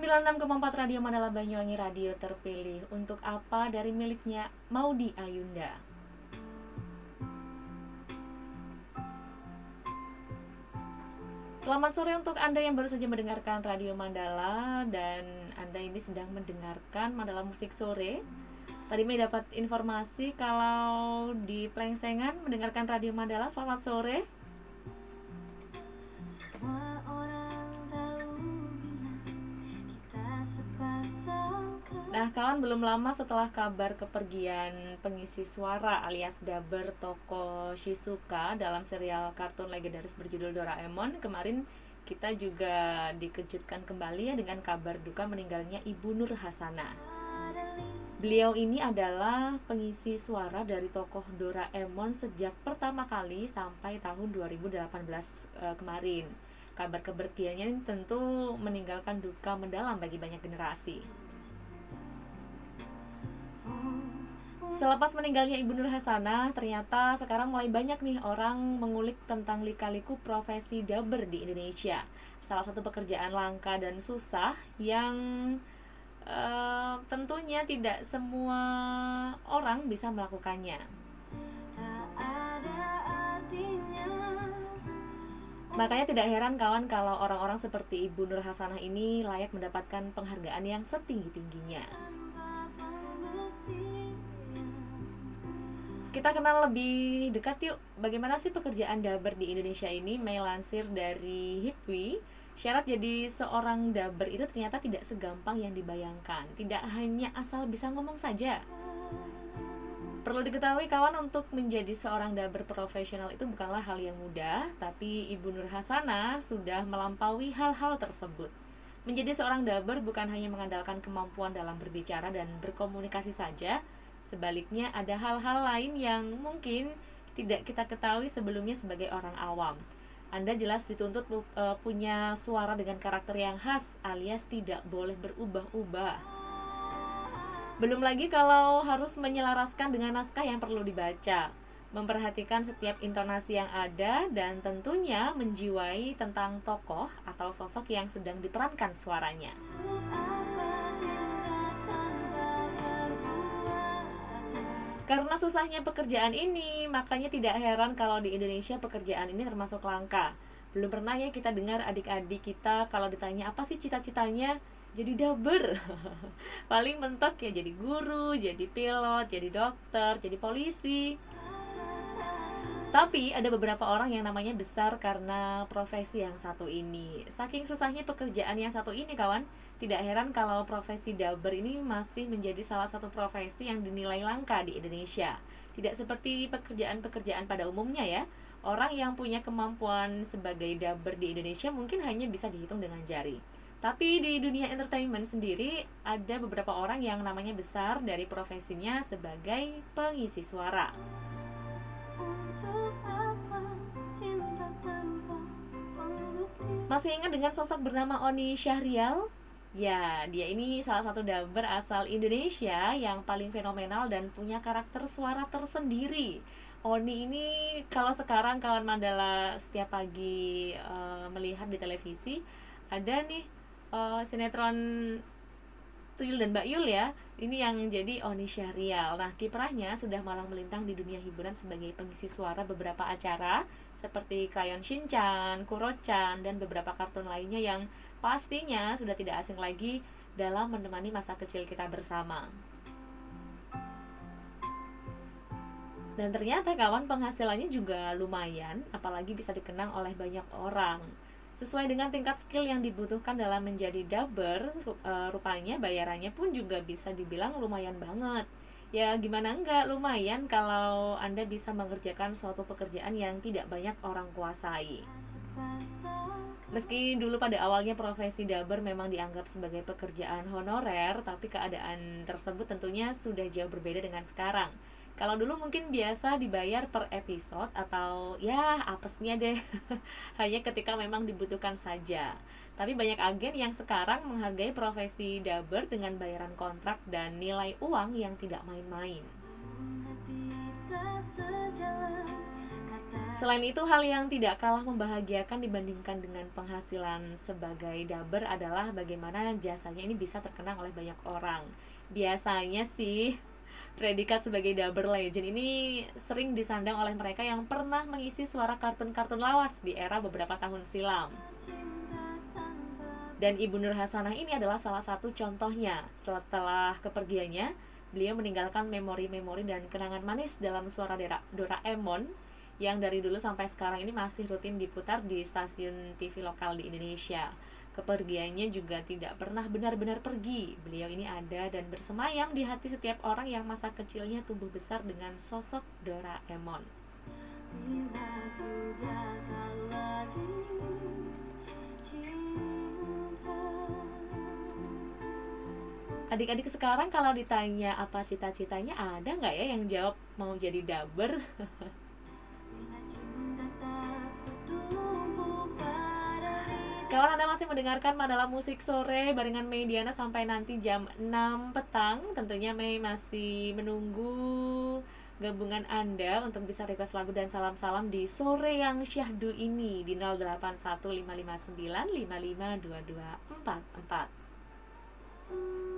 96,4 Radio Mandala Banyuwangi, radio terpilih. Untuk apa dari miliknya Maudy Ayunda. Selamat sore untuk Anda yang baru saja mendengarkan Radio Mandala, dan Anda ini sedang mendengarkan Mandala Musik Sore. Tadi Mei dapat informasi kalau di Plengsengan mendengarkan Radio Mandala. Selamat sore. Nah, kawan, belum lama setelah kabar kepergian pengisi suara alias dubber tokoh Shizuka dalam serial kartun legendaris berjudul Doraemon, kemarin kita juga dikejutkan kembali ya dengan kabar duka meninggalnya Ibu Nur Hasana. Beliau ini adalah pengisi suara dari tokoh Doraemon sejak pertama kali sampai tahun 2018 kemarin. Kabar kepergiannya tentu meninggalkan duka mendalam bagi banyak generasi. Selepas meninggalnya Ibu Nur Hasana, ternyata sekarang mulai banyak nih orang mengulik tentang lika-liku profesi dubber di Indonesia. Salah satu pekerjaan langka dan susah yang tentunya tidak semua orang bisa melakukannya. Makanya tidak heran kawan kalau orang-orang seperti Ibu Nur Hasanah ini layak mendapatkan penghargaan yang setinggi-tingginya. Kita kenal lebih dekat yuk, bagaimana sih pekerjaan dubber di Indonesia ini. Melansir dari Hipwi, syarat jadi seorang dubber itu ternyata tidak segampang yang dibayangkan. Tidak hanya asal bisa ngomong saja. Perlu diketahui kawan, untuk menjadi seorang dubber profesional itu bukanlah hal yang mudah, tapi Ibu Nur Hasanah sudah melampaui hal-hal tersebut. Menjadi seorang dubber bukan hanya mengandalkan kemampuan dalam berbicara dan berkomunikasi saja. Sebaliknya ada hal-hal lain yang mungkin tidak kita ketahui sebelumnya sebagai orang awam. Anda jelas dituntut punya suara dengan karakter yang khas alias tidak boleh berubah-ubah. Belum lagi kalau harus menyelaraskan dengan naskah yang perlu dibaca, memperhatikan setiap intonasi yang ada, dan tentunya menjiwai tentang tokoh atau sosok yang sedang diperankan suaranya. Karena susahnya pekerjaan ini, makanya tidak heran kalau di Indonesia pekerjaan ini termasuk langka. Belum pernah ya kita dengar adik-adik kita kalau ditanya apa sih cita-citanya, jadi dubber. Paling mentok ya jadi guru, jadi pilot, jadi dokter, jadi polisi. Tapi ada beberapa orang yang namanya besar karena profesi yang satu ini. Saking susahnya pekerjaan yang satu ini kawan, tidak heran kalau profesi dubber ini masih menjadi salah satu profesi yang dinilai langka di Indonesia. Tidak seperti pekerjaan-pekerjaan pada umumnya ya. Orang yang punya kemampuan sebagai dubber di Indonesia mungkin hanya bisa dihitung dengan jari. Tapi di dunia entertainment sendiri ada beberapa orang yang namanya besar dari profesinya sebagai pengisi suara. Masih ingat dengan sosok bernama Oni Syahrial? Ya, dia ini salah satu dubber asal Indonesia yang paling fenomenal dan punya karakter suara tersendiri. Oni ini kalau sekarang kawan Mandala setiap pagi melihat di televisi, ada nih sinetron Tuyul dan Mbak Yul ya. Ini yang jadi Oni Syahrial. Nah, kiprahnya sudah malang melintang di dunia hiburan sebagai pengisi suara beberapa acara seperti Crayon Shinchan, Kuro-chan, dan beberapa kartun lainnya yang pastinya sudah tidak asing lagi dalam menemani masa kecil kita bersama. Dan ternyata kawan, penghasilannya juga lumayan, apalagi bisa dikenang oleh banyak orang. Sesuai dengan tingkat skill yang dibutuhkan dalam menjadi dubber, rupanya bayarannya pun juga bisa dibilang lumayan banget. Ya gimana enggak, lumayan kalau Anda bisa mengerjakan suatu pekerjaan yang tidak banyak orang kuasai. Meski dulu pada awalnya profesi dubber memang dianggap sebagai pekerjaan honorer, tapi keadaan tersebut tentunya sudah jauh berbeda dengan sekarang. Kalau dulu mungkin biasa dibayar per episode atau ya apesnya deh hanya ketika memang dibutuhkan saja. Tapi banyak agen yang sekarang menghargai profesi dubber dengan bayaran kontrak dan nilai uang yang tidak main-main. Selain itu, hal yang tidak kalah membahagiakan dibandingkan dengan penghasilan sebagai dubber adalah bagaimana jasanya ini bisa terkenang oleh banyak orang. Biasanya sih, predikat sebagai dubber legend ini sering disandang oleh mereka yang pernah mengisi suara kartun-kartun lawas di era beberapa tahun silam. Dan Ibu Nur Hasanah ini adalah salah satu contohnya. Setelah kepergiannya, beliau meninggalkan memori-memori dan kenangan manis dalam suara Doraemon yang dari dulu sampai sekarang ini masih rutin diputar di stasiun TV lokal di Indonesia. Kepergiannya juga tidak pernah benar-benar pergi. Beliau ini ada dan bersemayam di hati setiap orang yang masa kecilnya tumbuh besar dengan sosok Doraemon. Bila sudah tak lagi adik-adik sekarang kalau ditanya apa cita-citanya, ada nggak ya yang jawab mau jadi dubber? Kawan, Anda masih mendengarkan Mandala Musik Sore barengan Mei Diana sampai nanti jam 6 petang. Tentunya Mei masih menunggu gabungan Anda untuk bisa request lagu dan salam-salam di sore yang syahdu ini di 081559552244.